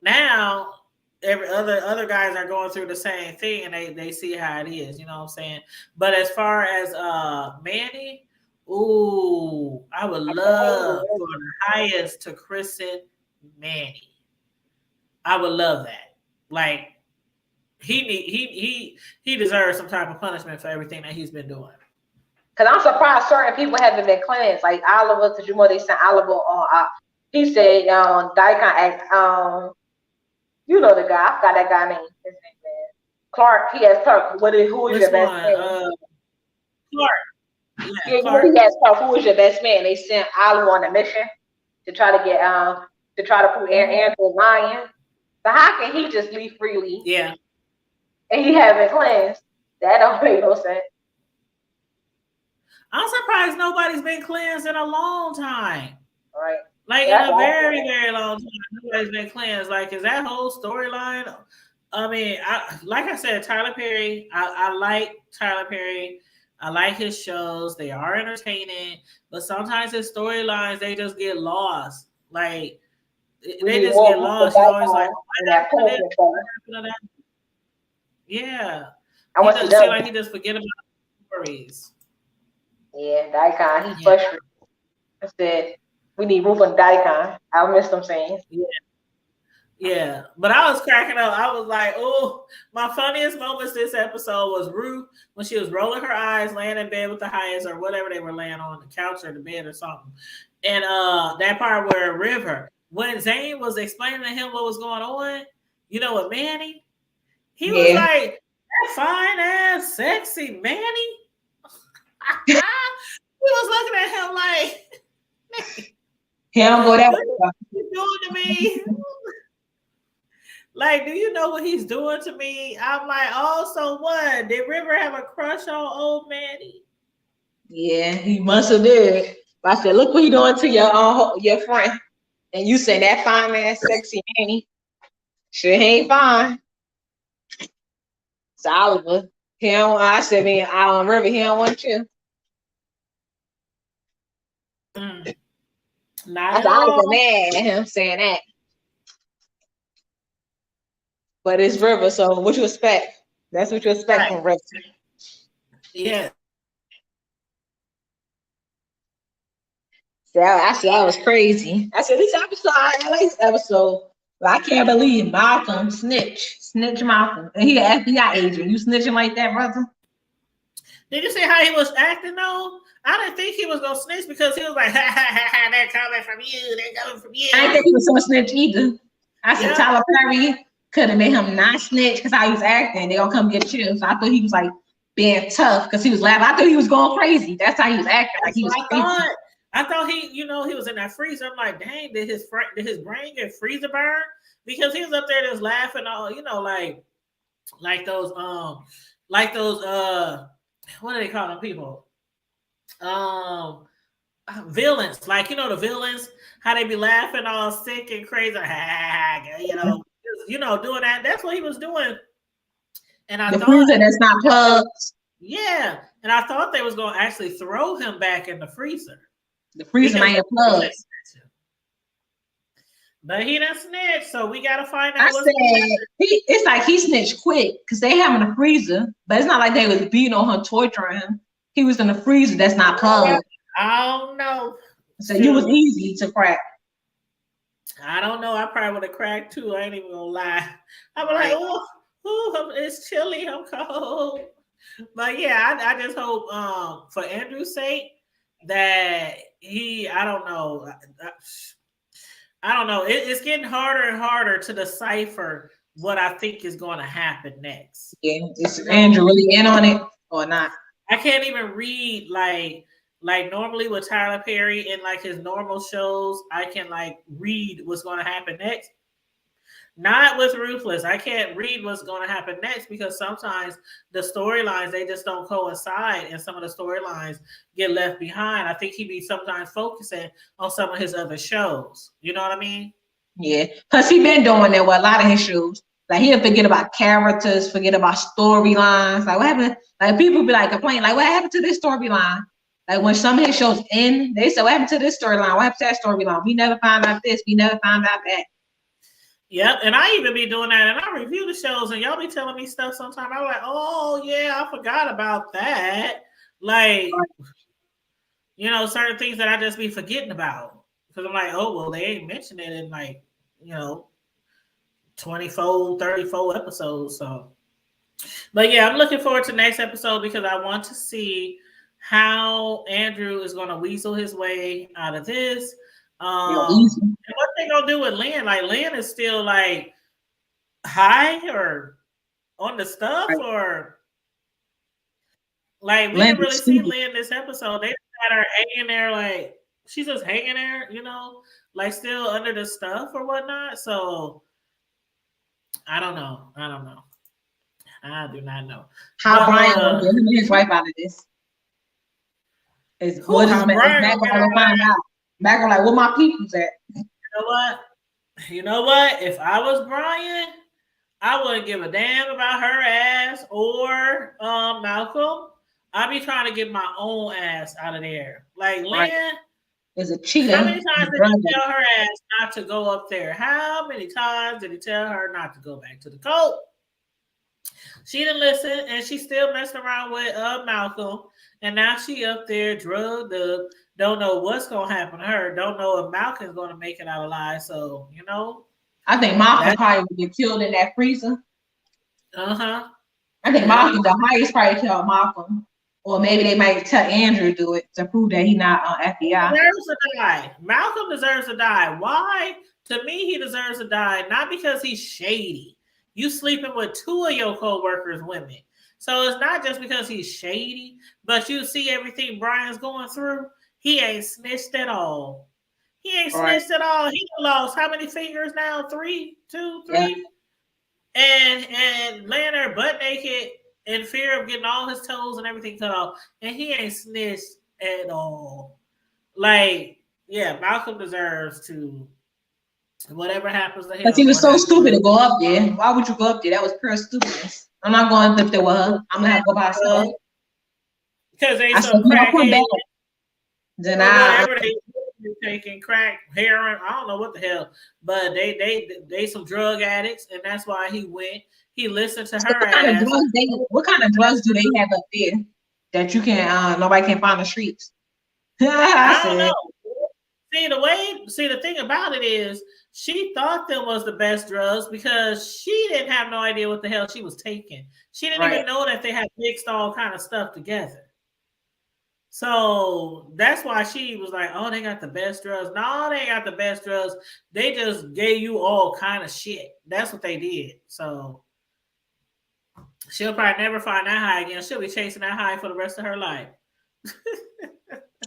Now every other guys are going through the same thing and they see how it is, you know what I'm saying? But as far as Manny, I would love for the highest to christen Manny. I would love that. Like he deserves some type of punishment for everything that he's been doing. Cause I'm surprised certain people haven't been cleansed. Like Oliver, cause they sent Oliver on. He said, Daikon, you know the guy. I forgot that guy name. His name is Clark. He asked Clark, who is your best man? Clark. Yeah, Clark. He asked Clark, who is your best man? They sent Oliver on a mission to try to get to try to prove Andrew lying. So how can he just leave freely? Yeah. And he haven't cleansed. That don't make no sense. I'm surprised nobody's been cleansed in a long time. Right. Like in a very, very long time, nobody's been cleansed. Like, is that whole storyline? I mean, like I said, Tyler Perry, I like Tyler Perry. I like his shows. They are entertaining. But sometimes his storylines, they just get lost. Like, they just get lost. You're always like, what happened to that? Yeah. He doesn't seem like he just forget about stories. Yeah, Daikon, he's frustrated. I said, we need Ruth and Daikon. I miss them saying. Yeah. But I was cracking up. I was like, oh, my funniest moments this episode was Ruth when she was rolling her eyes, laying in bed with the highest or whatever they were laying on, the couch or the bed or something. And that part where River, when Zane was explaining to him what was going on, you know, with Manny, he was like, that fine ass, sexy Manny. He was looking at him like, he don't go that way. What you doing to me? Like, do you know what he's doing to me? I'm like, oh, so what? Did River have a crush on old Manny? Yeah, he must have did. I said, look what he doing to your friend. And you say that fine ass, sexy Manny. Sure, he ain't fine. It's Oliver. I said, River, he don't want you. Not at all. I was mad at him saying that. But it's River, so what you expect? That's what you expect from River. Yeah. So I said that was crazy. I said this episode, I like this episode. But I can't believe Malcolm snitch Malcolm. And he an FBI agent. You snitching like that, brother? Did you see how he was acting though? I didn't think he was gonna snitch because he was like, they're coming from you, they're coming from you. I didn't think he was gonna snitch either. I said Tyler Perry could have made him not snitch because how he was acting. They gonna come get you. So I thought he was like being tough because he was laughing. I thought he was going crazy. That's how he was acting. Like he was crazy. I thought he was in that freezer. I'm like, dang, did his brain get freezer burn? Because he was up there just laughing all, like those what do they call them people? Villains, like the villains, how they be laughing all sick and crazy, doing that. That's what he was doing. And I thought freezer that's not plugged. Yeah, and I thought they was gonna actually throw him back in the freezer. The freezer ain't plugged. But he done snitched, so we gotta find I out what's going on. said it's like he snitched quick because they have him in the freezer, but it's not like they was beating on him, torturing him. He was in the freezer that's not plugged. I don't know. So you was easy to crack. I don't know. I probably would have cracked too. I ain't even gonna lie. I'd be like, oh, it's chilly. I'm cold. But yeah, I just hope for Andrew's sake that I don't know. I don't know. It's getting harder and harder to decipher what I think is going to happen next. Yeah, is Andrew really in on it or not? I can't even read like normally with Tyler Perry in like his normal shows. I can like read what's going to happen next. Not with Ruthless. I can't read what's going to happen next because sometimes the storylines they just don't coincide, and some of the storylines get left behind. I think he be sometimes focusing on some of his other shows. You know what I mean? Yeah, because he been doing that with a lot of his shows. Like he'll forget about characters, forget about storylines. Like what happened? Like people be like complaining, like what happened to this storyline? Like when some of his shows end, they say what happened to this storyline? What happened to that storyline? We never found out this. We never found out that. Yep, and I even be doing that, and I review the shows, and y'all be telling me stuff sometimes. I'm like, oh yeah, I forgot about that. Like, you know, certain things that I just be forgetting about because I'm like, oh well, they ain't mentioned it in like, you know, 24, 34 episodes. So, but yeah, I'm looking forward to next episode because I want to see how Andrew is going to weasel his way out of this. And what they gonna do with Lynn? Like Lynn is still like high or on the stuff, or like we didn't really see Lynn this episode. They had her hanging there, like she's just hanging there, you know, like still under the stuff or whatnot. So I don't know. I do not know. How Brian gonna get him and his wife out of this? What is Matt gonna find out? Matt gonna like, where my people's at? You know what? If I was Brian, I wouldn't give a damn about her ass or Malcolm. I'd be trying to get my own ass out of there. Like Lynn is a cheater. How many times did he tell her ass not to go up there? How many times did he tell her not to go back to the coat? She didn't listen, and she still messing around with Malcolm. And now she up there drugged up. Don't know what's gonna happen to her. Don't know if Malcolm's gonna make it out alive. So you know, I think Malcolm probably would get killed in that freezer. I think Malcolm, the highest probably killed Malcolm, or maybe they might tell Andrew to do it to prove that he's not on FBI. Deserves to die. Malcolm deserves to die. Why? To me, he deserves to die. Not because he's shady. You sleeping with 2 of your co-workers' women. So it's not just because he's shady, but you see everything Brian's going through. He ain't snitched at all. He ain't snitched at all. He lost how many fingers now? 3, 2, 3? Yeah. And laying there butt naked in fear of getting all his toes and everything cut off. And he ain't snitched at all. Like, yeah, Malcolm deserves to, whatever happens to him. Because he was so stupid to go up there. Why would you go up there? That was pure stupidness. I'm not going up there with her. I'm going to have to go by myself. Because they some crackhead. Then whatever they taking crack, heroin, I don't know what the hell, but they some drug addicts, and that's why he went. He listened to her ass. What kind of drugs do they have up there that you can nobody can find the streets? I don't know. See, the thing about it is she thought them was the best drugs because she didn't have no idea what the hell she was taking. She didn't even know that they had mixed all kind of stuff together. So that's why she was like, oh, they got the best drugs. No, they got the best drugs. They just gave you all kind of shit. That's what they did. So she'll probably never find that high again. She'll be chasing that high for the rest of her life.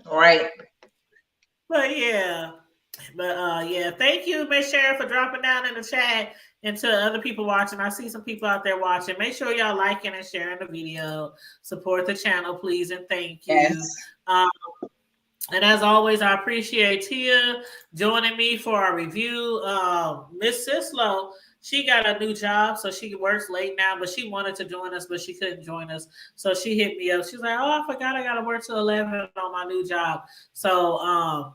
Right. But yeah. Thank you, Miss Sharon, for dropping down in the chat and to other people watching. I see some people out there watching. Make sure y'all liking and sharing the video. Support the channel, please, and thank you. Yes. And as always, I appreciate Tia joining me for our review. Miss Sislo, she got a new job, so she works late now, but she wanted to join us, but she couldn't join us. So she hit me up. She's like, oh, I forgot I got to work till 11 on my new job. So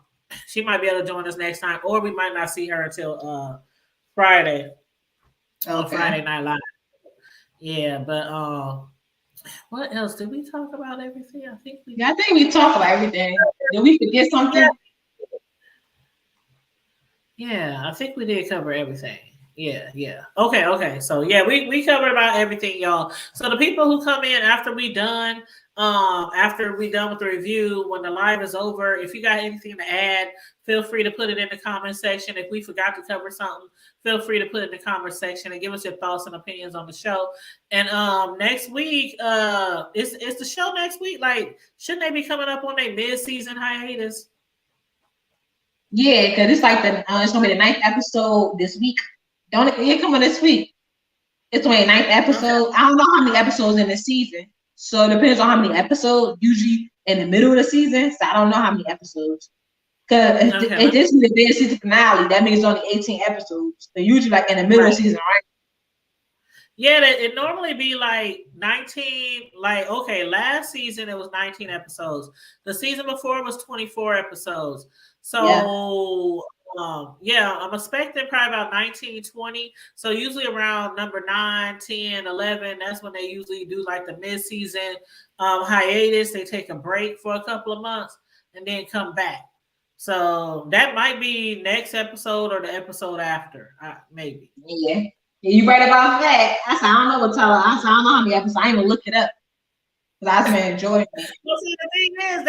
she might be able to join us next time, or we might not see her until Friday on Friday Night Live. Yeah, but what else did we talk about? Everything I think we. Yeah, I think we talked about everything. Did we forget something? Yeah, I think we did cover everything. Yeah. Okay. So yeah, we covered about everything, y'all. So the people who come in after we done with the review, when the live is over, if you got anything to add, feel free to put it in the comment section. If we forgot to cover something, feel free to put it in the comment section and give us your thoughts and opinions on the show. And next week, is the show next week? Like, shouldn't they be coming up on their mid-season hiatus? Yeah, because it's like it's gonna be the 9th episode this week. Don't it coming this week? It's gonna be the 9th episode. Okay. I don't know how many episodes in the season, so it depends on how many episodes. Usually in the middle of the season, so I don't know how many episodes. Because if this is the big season finale, that means only 18 episodes. So usually like in the middle of the season, right? Yeah, it normally be like 19. Like, okay, last season it was 19 episodes. The season before was 24 episodes. So I'm expecting probably about 19, 20. So usually around number 9, 10, 11, that's when they usually do like the mid-season hiatus. They take a break for a couple of months and then come back. So that might be next episode or the episode after, maybe. Yeah, you right about that. I don't know what Tyler. I don't know how many episodes. I ain't even look it up. Because I been enjoying it. Well, see, the thing is,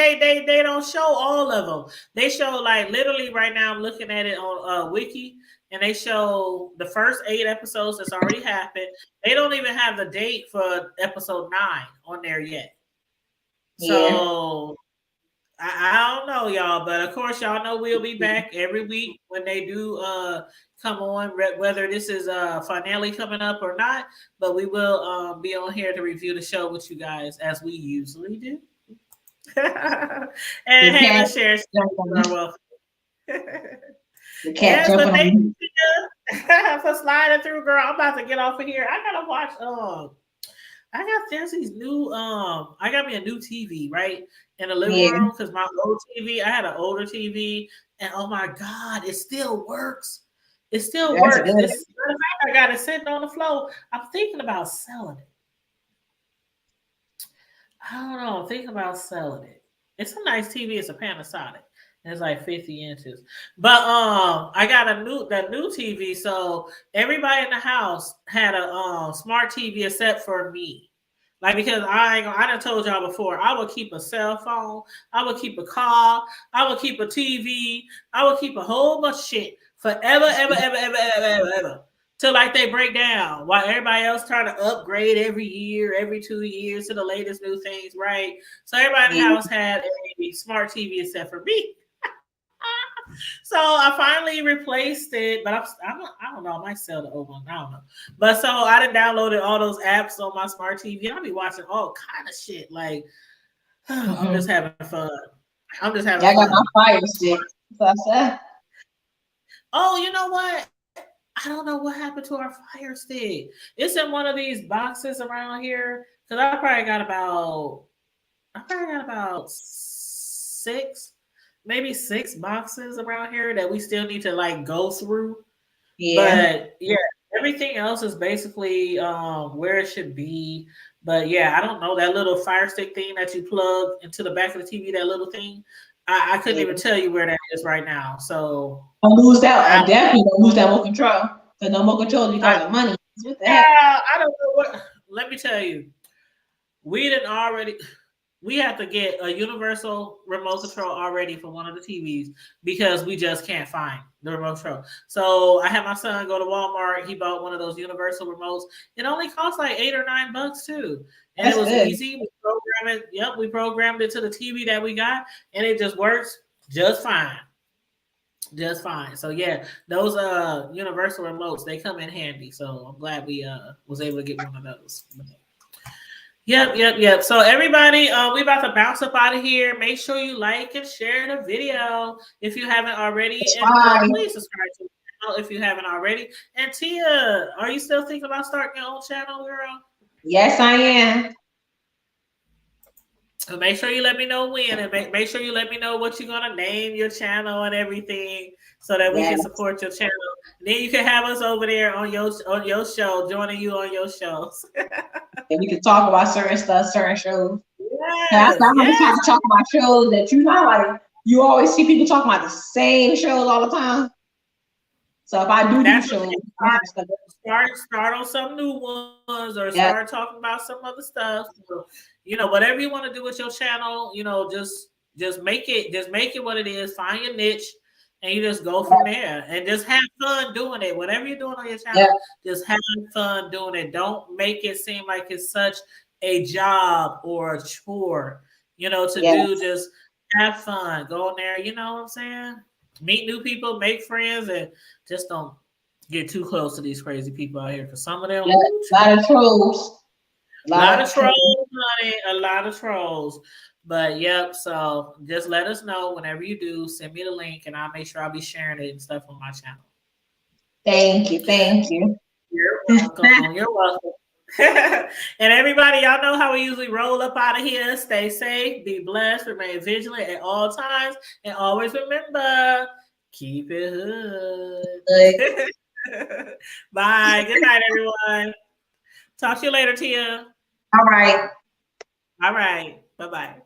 they don't show all of them. They show like literally right now. I'm looking at it on Wiki, and they show the first 8 episodes that's already happened. They don't even have the date for episode 9 on there yet. So I don't know, y'all, but of course, y'all know we'll be back every week when they do come on, whether this is finale coming up or not. But we will be on here to review the show with you guys as we usually do. And Hannah shares are welcome. Yes, but thank you for sliding through, girl. I'm about to get off of here. I gotta watch. There's these new I got me a new TV, right? In the living room, because my old TV, I had an older TV, and oh my God, it still works. It still works. I got it sitting on the floor. I'm thinking about selling it. I don't know. I'm thinking about selling it. It's a nice TV. It's a Panasonic. It's like 50 inches. But I got that new TV. So everybody in the house had a smart TV except for me. Like, because I done told y'all before, I would keep a cell phone, I would keep a car, I would keep a TV, I would keep a whole bunch of shit forever, ever. Till like they break down, while everybody else trying to upgrade every year, every 2 years to the latest new things, right? So everybody in the house had a smart TV except for me. So I finally replaced it, but I don't know. I might sell the old one. I don't know. But so I done downloaded all those apps on my smart TV. I'll be watching all kind of shit. Like, I'm just having fun. I got my Fire Stick. Oh, you know what? I don't know what happened to our Fire Stick. It's in one of these boxes around here. Because I probably got about 6, maybe 6 boxes around here that we still need to like go through. But yeah, everything else is basically where it should be. But yeah, I don't know, that little Fire Stick thing that you plug into the back of the TV, that little thing, I couldn't even tell you where that is right now. So don't lose that. I definitely don't lose that more control. Because no more control because of money. What the heck? I don't know what. Let me tell you, we have to get a universal remote control already for one of the TVs because we just can't find the remote control. So I had my son go to Walmart. He bought one of those universal remotes. It only cost like $8 or $9 too. And it was easy. We programmed it. Yep, we programmed it to the TV that we got, and it just works just fine. Just fine. So yeah, those universal remotes, they come in handy. So I'm glad we was able to get one of those. Yep. So everybody, we about to bounce up out of here. Make sure you like and share the video if you haven't already. And please subscribe to the channel if you haven't already. And Tia, are you still thinking about starting your own channel, girl? Yes, I am. So make sure you let me know when, and make sure you let me know what you're gonna name your channel and everything, so that we can support your channel. And then you can have us over there on your show, joining you on your shows. And we can talk about certain stuff, certain shows. Yes, I'm yes. just have to talk about shows that like you always see people talking about the same shows all the time. So if I do shows, start on some new ones, or start talking about some other stuff. So, whatever you want to do with your channel, just make it what it is. Find your niche, and you just go from there, and just have fun doing it. Whatever you're doing on your channel, just have fun doing it. Don't make it seem like it's such a job or a chore. To do. Just have fun. Go in there. You know what I'm saying? Meet new people, make friends, and just don't get too close to these crazy people out here, because some of them, a lot of trolls. A lot of trolls, honey. A lot of trolls. But yep, so just let us know whenever you do. Send me the link, and I'll make sure I'll be sharing it and stuff on my channel. Thank you. You're welcome. You're welcome. And everybody, y'all know how we usually roll up out of here. Stay safe, be blessed, remain vigilant at all times, and always remember, keep it hood. Bye. Good night, everyone. Talk to you later, Tia. All right. All right. Bye-bye.